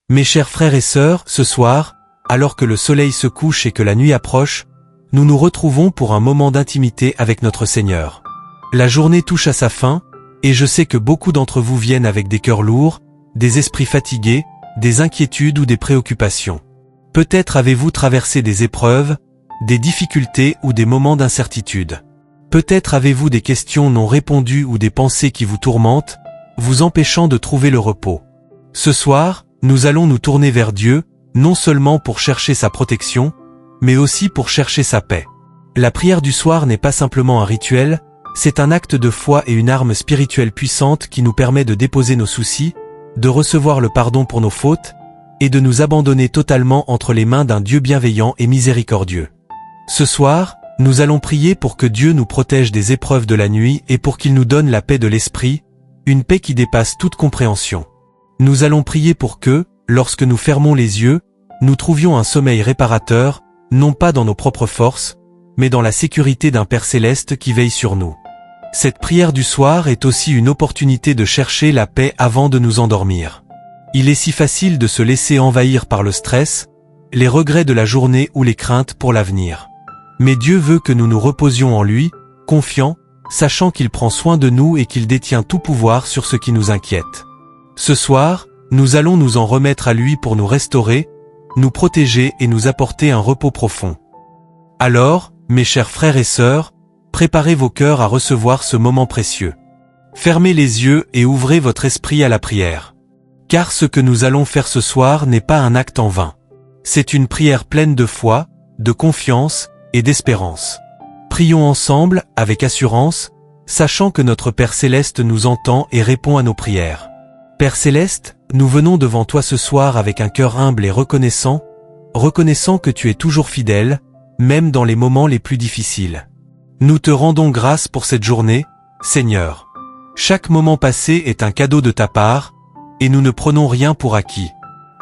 Mes chers frères et sœurs, ce soir, alors que le soleil se couche et que la nuit approche, nous nous retrouvons pour un moment d'intimité avec notre Seigneur. La journée touche à sa fin, et je sais que beaucoup d'entre vous viennent avec des cœurs lourds, des esprits fatigués, des inquiétudes ou des préoccupations. Peut-être avez-vous traversé des épreuves, des difficultés ou des moments d'incertitude. Peut-être avez-vous des questions non répondues ou des pensées qui vous tourmentent, vous empêchant de trouver le repos. Ce soir, nous allons nous tourner vers Dieu, non seulement pour chercher sa protection, mais aussi pour chercher sa paix. La prière du soir n'est pas simplement un rituel, c'est un acte de foi et une arme spirituelle puissante qui nous permet de déposer nos soucis, de recevoir le pardon pour nos fautes, et de nous abandonner totalement entre les mains d'un Dieu bienveillant et miséricordieux. Ce soir, nous allons prier pour que Dieu nous protège des épreuves de la nuit et pour qu'il nous donne la paix de l'esprit, une paix qui dépasse toute compréhension. Nous allons prier pour que, lorsque nous fermons les yeux, nous trouvions un sommeil réparateur, non pas dans nos propres forces, mais dans la sécurité d'un Père céleste qui veille sur nous. Cette prière du soir est aussi une opportunité de chercher la paix avant de nous endormir. Il est si facile de se laisser envahir par le stress, les regrets de la journée ou les craintes pour l'avenir. Mais Dieu veut que nous nous reposions en lui, confiants, sachant qu'il prend soin de nous et qu'il détient tout pouvoir sur ce qui nous inquiète. Ce soir, nous allons nous en remettre à lui pour nous restaurer, nous protéger et nous apporter un repos profond. Alors, mes chers frères et sœurs, préparez vos cœurs à recevoir ce moment précieux. Fermez les yeux et ouvrez votre esprit à la prière. Car ce que nous allons faire ce soir n'est pas un acte en vain. C'est une prière pleine de foi, de confiance et d'espérance. Prions ensemble, avec assurance, sachant que notre Père Céleste nous entend et répond à nos prières. Père Céleste, nous venons devant toi ce soir avec un cœur humble et reconnaissant que tu es toujours fidèle, même dans les moments les plus difficiles. Nous te rendons grâce pour cette journée, Seigneur. Chaque moment passé est un cadeau de ta part, et nous ne prenons rien pour acquis.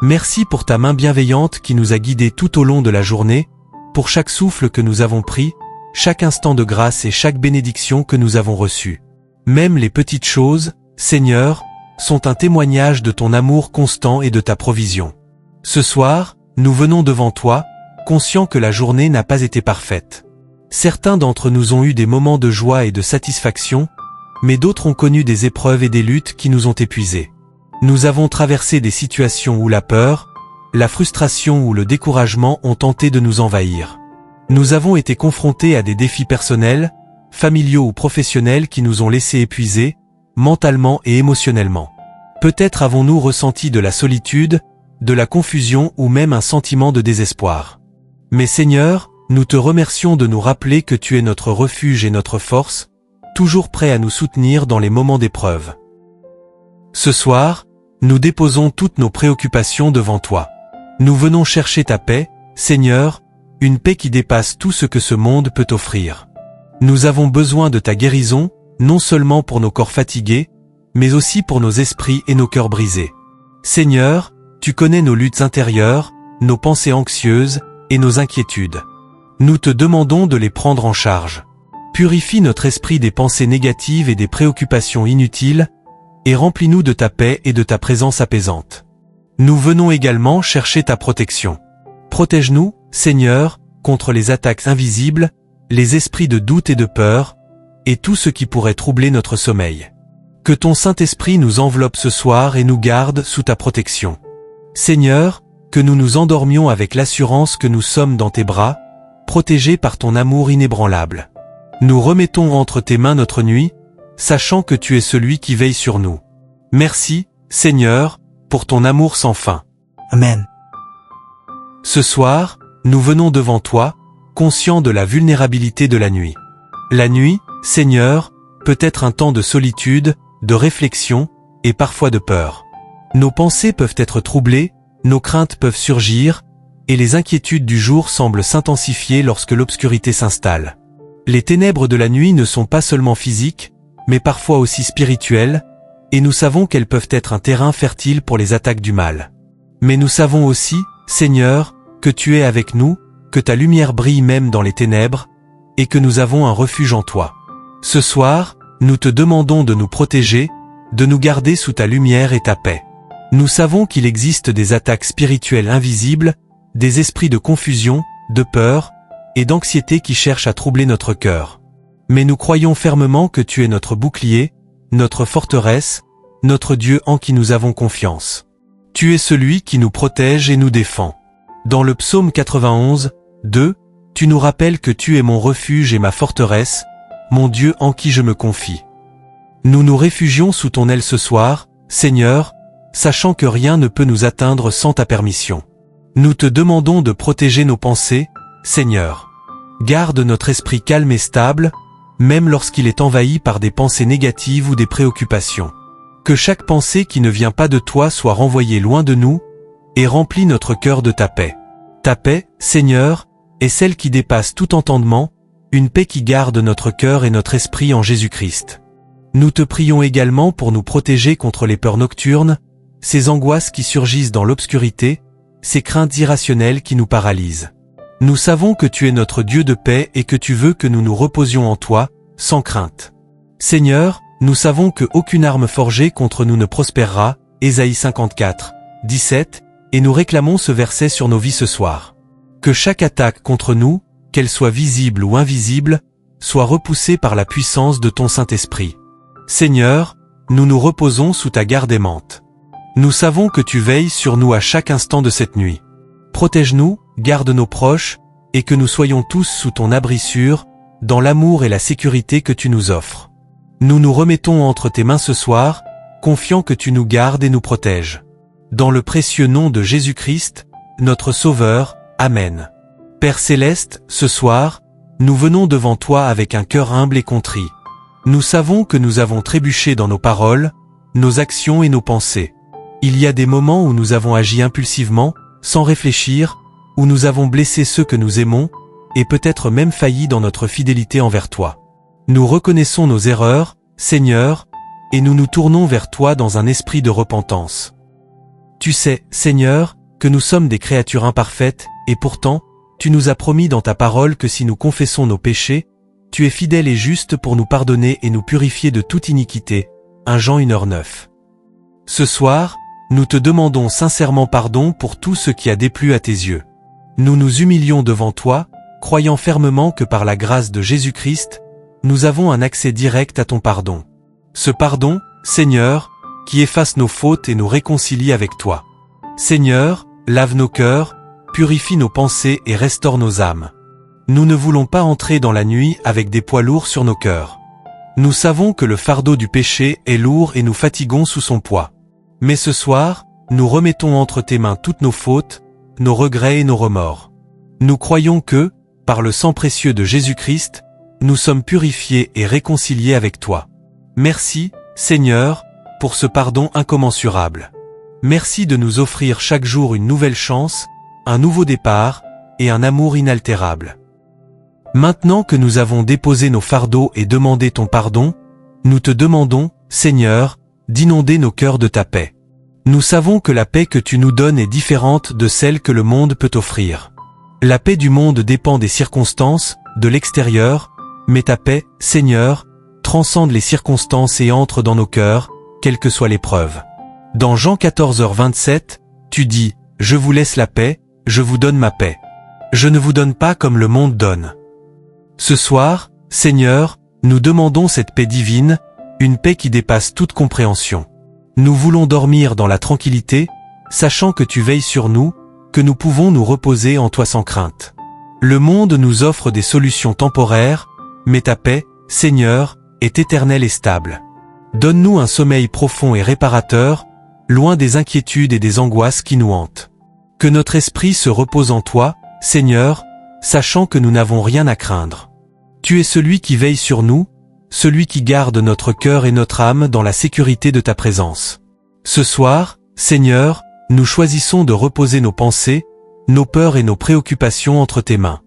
Merci pour ta main bienveillante qui nous a guidés tout au long de la journée, pour chaque souffle que nous avons pris, chaque instant de grâce et chaque bénédiction que nous avons reçue. Même les petites choses, Seigneur, sont un témoignage de ton amour constant et de ta provision. Ce soir, nous venons devant toi, conscients que la journée n'a pas été parfaite. Certains d'entre nous ont eu des moments de joie et de satisfaction, mais d'autres ont connu des épreuves et des luttes qui nous ont épuisés. Nous avons traversé des situations où la peur, la frustration ou le découragement ont tenté de nous envahir. Nous avons été confrontés à des défis personnels, familiaux ou professionnels qui nous ont laissés épuisés, mentalement et émotionnellement. Peut-être avons-nous ressenti de la solitude, de la confusion ou même un sentiment de désespoir. Mais Seigneur, nous te remercions de nous rappeler que tu es notre refuge et notre force, toujours prêt à nous soutenir dans les moments d'épreuve. Ce soir, nous déposons toutes nos préoccupations devant toi. Nous venons chercher ta paix, Seigneur, une paix qui dépasse tout ce que ce monde peut offrir. Nous avons besoin de ta guérison, non seulement pour nos corps fatigués, mais aussi pour nos esprits et nos cœurs brisés. Seigneur, tu connais nos luttes intérieures, nos pensées anxieuses et nos inquiétudes. Nous te demandons de les prendre en charge. Purifie notre esprit des pensées négatives et des préoccupations inutiles, et remplis-nous de ta paix et de ta présence apaisante. Nous venons également chercher ta protection. Protège-nous, Seigneur, contre les attaques invisibles, les esprits de doute et de peur, et tout ce qui pourrait troubler notre sommeil. Que ton Saint-Esprit nous enveloppe ce soir et nous garde sous ta protection. Seigneur, que nous nous endormions avec l'assurance que nous sommes dans tes bras, protégés par ton amour inébranlable. Nous remettons entre tes mains notre nuit, sachant que tu es celui qui veille sur nous. Merci, Seigneur, pour ton amour sans fin. Amen. Ce soir, nous venons devant toi, conscients de la vulnérabilité de la nuit. La nuit, Seigneur, peut être un temps de solitude, de réflexion, et parfois de peur. Nos pensées peuvent être troublées, nos craintes peuvent surgir, et les inquiétudes du jour semblent s'intensifier lorsque l'obscurité s'installe. Les ténèbres de la nuit ne sont pas seulement physiques, mais parfois aussi spirituelles, et nous savons qu'elles peuvent être un terrain fertile pour les attaques du mal. Mais nous savons aussi, Seigneur, que tu es avec nous, que ta lumière brille même dans les ténèbres, et que nous avons un refuge en toi. Ce soir, nous te demandons de nous protéger, de nous garder sous ta lumière et ta paix. Nous savons qu'il existe des attaques spirituelles invisibles, des esprits de confusion, de peur et d'anxiété qui cherchent à troubler notre cœur. Mais nous croyons fermement que tu es notre bouclier, notre forteresse, notre Dieu en qui nous avons confiance. Tu es celui qui nous protège et nous défend. Dans le psaume 91, 2, tu nous rappelles que tu es mon refuge et ma forteresse, mon Dieu en qui je me confie. Nous nous réfugions sous ton aile ce soir, Seigneur, sachant que rien ne peut nous atteindre sans ta permission. Nous te demandons de protéger nos pensées, Seigneur. Garde notre esprit calme et stable, même lorsqu'il est envahi par des pensées négatives ou des préoccupations. Que chaque pensée qui ne vient pas de toi soit renvoyée loin de nous, et remplis notre cœur de ta paix. Ta paix, Seigneur, est celle qui dépasse tout entendement, une paix qui garde notre cœur et notre esprit en Jésus-Christ. Nous te prions également pour nous protéger contre les peurs nocturnes, ces angoisses qui surgissent dans l'obscurité, ces craintes irrationnelles qui nous paralysent. Nous savons que tu es notre Dieu de paix et que tu veux que nous nous reposions en toi, sans crainte. Seigneur, nous savons que aucune arme forgée contre nous ne prospérera, Ésaïe 54, 17, et nous réclamons ce verset sur nos vies ce soir. Que chaque attaque contre nous, qu'elle soit visible ou invisible, soit repoussée par la puissance de ton Saint-Esprit. Seigneur, nous nous reposons sous ta garde aimante. Nous savons que tu veilles sur nous à chaque instant de cette nuit. Protège-nous, garde nos proches, et que nous soyons tous sous ton abri sûr, dans l'amour et la sécurité que tu nous offres. Nous nous remettons entre tes mains ce soir, confiants que tu nous gardes et nous protèges. Dans le précieux nom de Jésus-Christ, notre Sauveur, Amen. Père Céleste, ce soir, nous venons devant toi avec un cœur humble et contrit. Nous savons que nous avons trébuché dans nos paroles, nos actions et nos pensées. Il y a des moments où nous avons agi impulsivement, sans réfléchir, où nous avons blessé ceux que nous aimons, et peut-être même failli dans notre fidélité envers toi. Nous reconnaissons nos erreurs, Seigneur, et nous nous tournons vers toi dans un esprit de repentance. Tu sais, Seigneur, que nous sommes des créatures imparfaites, et pourtant, tu nous as promis dans ta parole que si nous confessons nos péchés, tu es fidèle et juste pour nous pardonner et nous purifier de toute iniquité. 1 Jean 1h9. Ce soir, nous te demandons sincèrement pardon pour tout ce qui a déplu à tes yeux. Nous nous humilions devant toi, croyant fermement que par la grâce de Jésus-Christ, nous avons un accès direct à ton pardon. Ce pardon, Seigneur, qui efface nos fautes et nous réconcilie avec toi. Seigneur, lave nos cœurs, purifie nos pensées et restaure nos âmes. Nous ne voulons pas entrer dans la nuit avec des poids lourds sur nos cœurs. Nous savons que le fardeau du péché est lourd et nous fatiguons sous son poids. Mais ce soir, nous remettons entre tes mains toutes nos fautes, nos regrets et nos remords. Nous croyons que, par le sang précieux de Jésus-Christ, nous sommes purifiés et réconciliés avec toi. Merci, Seigneur, pour ce pardon incommensurable. Merci de nous offrir chaque jour une nouvelle chance, un nouveau départ, et un amour inaltérable. Maintenant que nous avons déposé nos fardeaux et demandé ton pardon, nous te demandons, Seigneur, d'inonder nos cœurs de ta paix. Nous savons que la paix que tu nous donnes est différente de celle que le monde peut offrir. La paix du monde dépend des circonstances, de l'extérieur, mais ta paix, Seigneur, transcende les circonstances et entre dans nos cœurs, quelle que soit l'épreuve. Dans Jean 14h27, tu dis, « Je vous laisse la paix, je vous donne ma paix. Je ne vous donne pas comme le monde donne. » Ce soir, Seigneur, nous demandons cette paix divine, une paix qui dépasse toute compréhension. Nous voulons dormir dans la tranquillité, sachant que tu veilles sur nous, que nous pouvons nous reposer en toi sans crainte. Le monde nous offre des solutions temporaires, mais ta paix, Seigneur, est éternelle et stable. Donne-nous un sommeil profond et réparateur, loin des inquiétudes et des angoisses qui nous hantent. Que notre esprit se repose en toi, Seigneur, sachant que nous n'avons rien à craindre. Tu es celui qui veille sur nous, celui qui garde notre cœur et notre âme dans la sécurité de ta présence. Ce soir, Seigneur, nous choisissons de reposer nos pensées, nos peurs et nos préoccupations entre tes mains.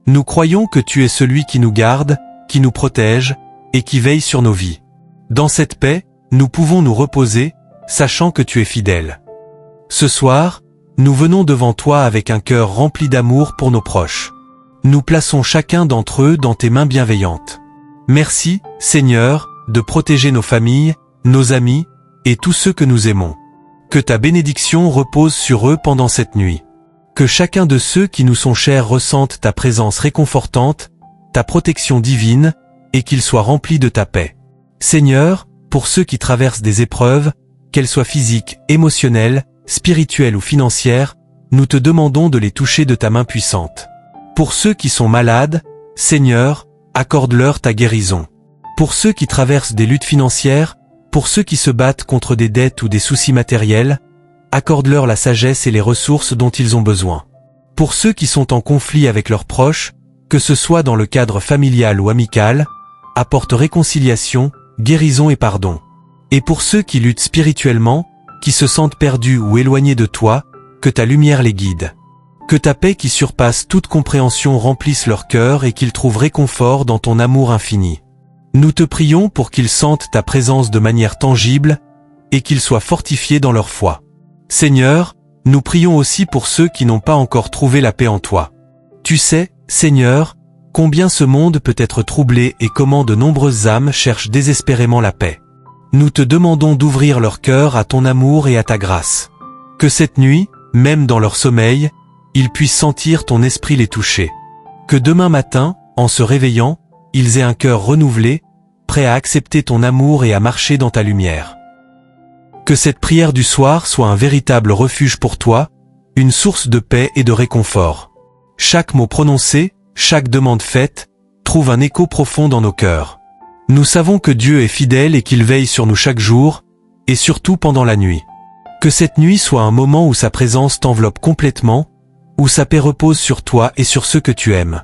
Nous croyons que tu es celui qui nous garde, qui nous protège, et qui veille sur nos vies. Dans cette paix, nous pouvons nous reposer, sachant que tu es fidèle. Ce soir, nous venons devant toi avec un cœur rempli d'amour pour nos proches. Nous plaçons chacun d'entre eux dans tes mains bienveillantes. Merci, Seigneur, de protéger nos familles, nos amis, et tous ceux que nous aimons. Que ta bénédiction repose sur eux pendant cette nuit. Que chacun de ceux qui nous sont chers ressente ta présence réconfortante, ta protection divine, et qu'ils soient remplis de ta paix. Seigneur, pour ceux qui traversent des épreuves, qu'elles soient physiques, émotionnelles, spirituelles ou financières, nous te demandons de les toucher de ta main puissante. Pour ceux qui sont malades, Seigneur, accorde-leur ta guérison. Pour ceux qui traversent des luttes financières, pour ceux qui se battent contre des dettes ou des soucis matériels, accorde-leur la sagesse et les ressources dont ils ont besoin. Pour ceux qui sont en conflit avec leurs proches, que ce soit dans le cadre familial ou amical, apporte réconciliation, guérison et pardon. Et pour ceux qui luttent spirituellement, qui se sentent perdus ou éloignés de toi, que ta lumière les guide. Que ta paix qui surpasse toute compréhension remplisse leur cœur et qu'ils trouvent réconfort dans ton amour infini. Nous te prions pour qu'ils sentent ta présence de manière tangible et qu'ils soient fortifiés dans leur foi. Seigneur, nous prions aussi pour ceux qui n'ont pas encore trouvé la paix en toi. Tu sais, Seigneur, combien ce monde peut être troublé et comment de nombreuses âmes cherchent désespérément la paix. Nous te demandons d'ouvrir leur cœur à ton amour et à ta grâce. Que cette nuit, même dans leur sommeil, ils puissent sentir ton esprit les toucher. Que demain matin, en se réveillant, ils aient un cœur renouvelé, prêt à accepter ton amour et à marcher dans ta lumière. Que cette prière du soir soit un véritable refuge pour toi, une source de paix et de réconfort. Chaque mot prononcé, chaque demande faite, trouve un écho profond dans nos cœurs. Nous savons que Dieu est fidèle et qu'il veille sur nous chaque jour, et surtout pendant la nuit. Que cette nuit soit un moment où sa présence t'enveloppe complètement, où sa paix repose sur toi et sur ceux que tu aimes.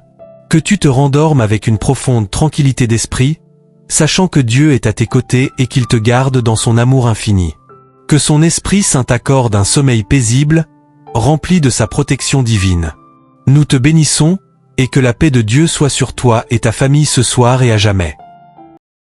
Que tu te rendormes avec une profonde tranquillité d'esprit, sachant que Dieu est à tes côtés et qu'il te garde dans son amour infini. Que son Esprit Saint t'accorde un sommeil paisible, rempli de sa protection divine. Nous te bénissons, et que la paix de Dieu soit sur toi et ta famille ce soir et à jamais.